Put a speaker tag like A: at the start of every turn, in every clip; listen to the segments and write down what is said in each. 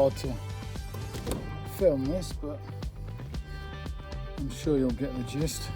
A: hard to film this, but I'm sure you'll get the gist.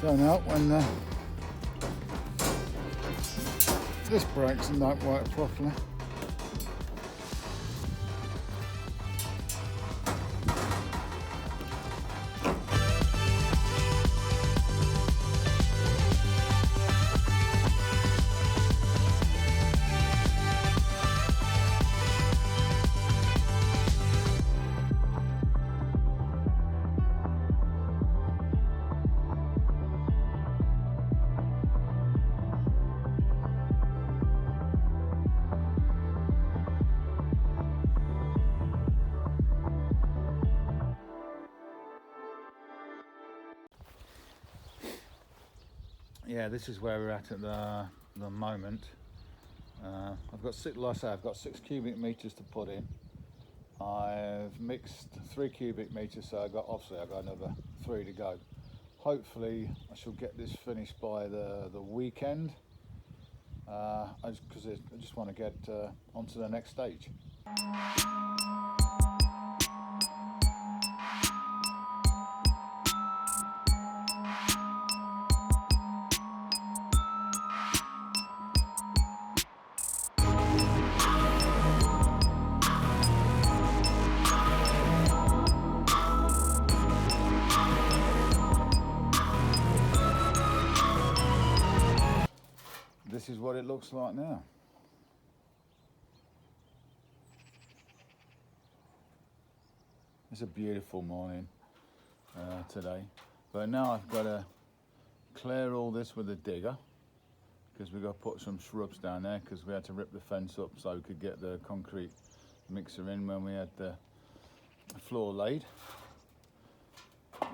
A: Don't help when this breaks and don't work properly. Yeah, this is where we're at the moment. I've got I've got 6 cubic meters to put in. I've mixed 3 cubic meters, so I've got another 3 to go. Hopefully I shall get this finished by the weekend, because I just want to get onto the next stage. This is what it looks like now. It's a beautiful morning today, but now I've got to clear all this with a digger, because we've got to put some shrubs down there, because we had to rip the fence up so we could get the concrete mixer in when we had the floor laid.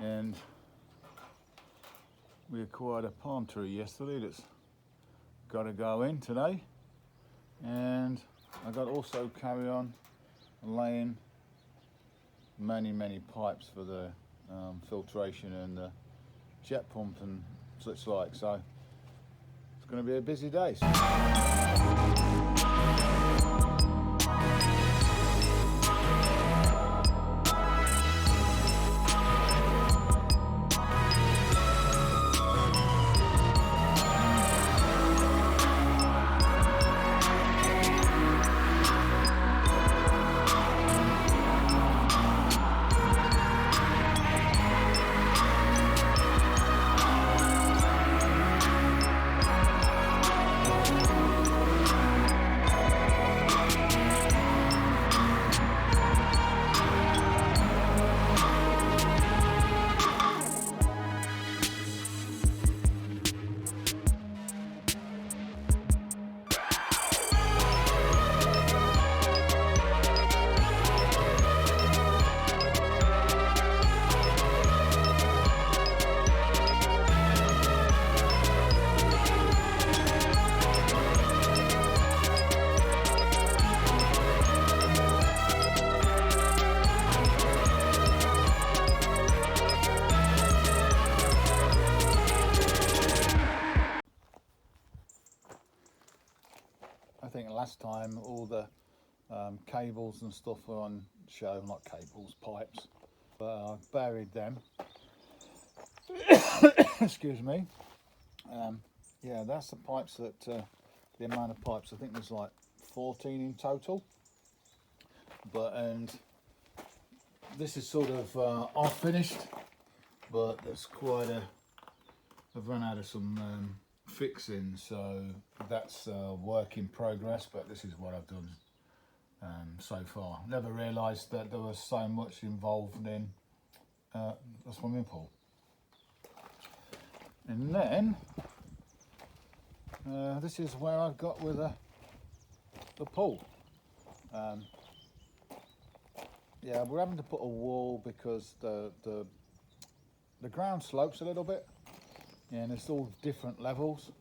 A: And we acquired a palm tree yesterday that's got to go in today, and I got to also carry on laying many pipes for the filtration and the jet pump and such like, so it's going to be a busy day. I think last time all the cables and stuff were on show, not cables, pipes, but I buried them. Excuse me. Yeah, that's the pipes that, the amount of pipes, I think there's like 14 in total. And this is sort of half finished, but there's quite I've run out of some fixing, so that's work in progress, but this is what I've done so far. Never realised that there was so much involved in the swimming pool. And then this is where I've got with the pool. Yeah, we're having to put a wall because the ground slopes a little bit, and it's all different levels,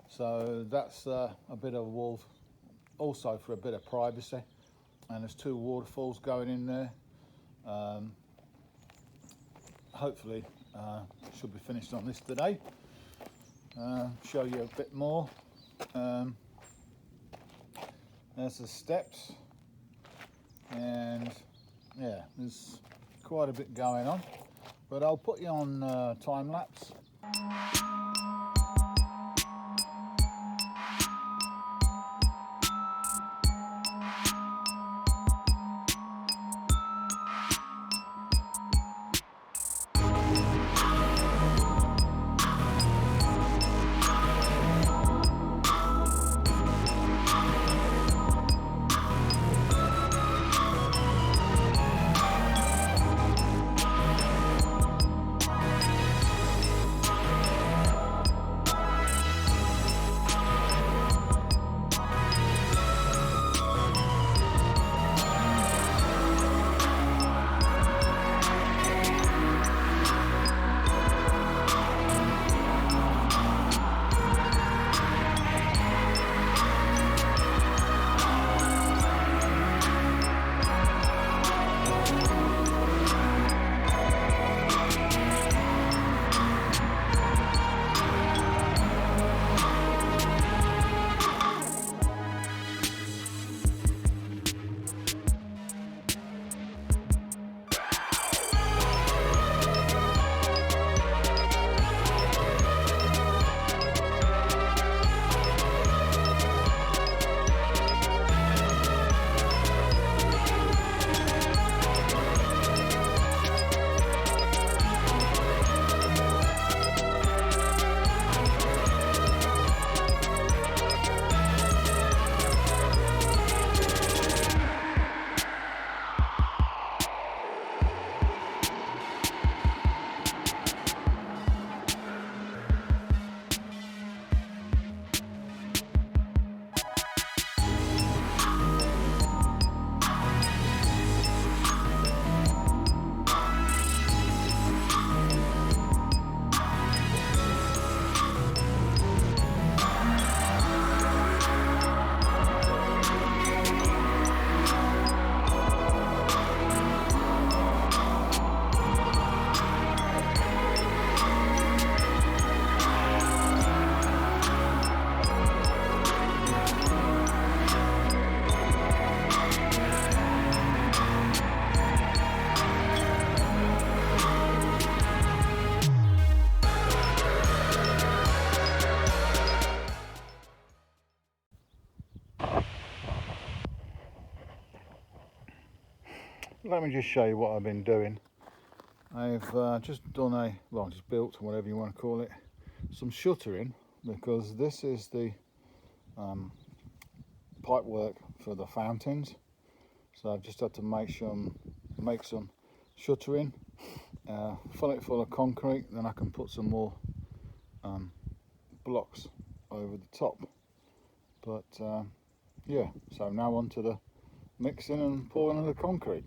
A: so that's a bit of a wall also for a bit of privacy. And there's 2 waterfalls going in there, hopefully should be finished on this today. Show you a bit more. There's the steps, and yeah, there's quite a bit going on, but I'll put you on time lapse. Let me just show you what I've been doing. I've just done just built, whatever you want to call it, some shuttering, because this is the pipe work for the fountains. So I've just had to make some shuttering, fill it full of concrete, then I can put some more blocks over the top. But yeah, so now on to the mixing and pouring of the concrete.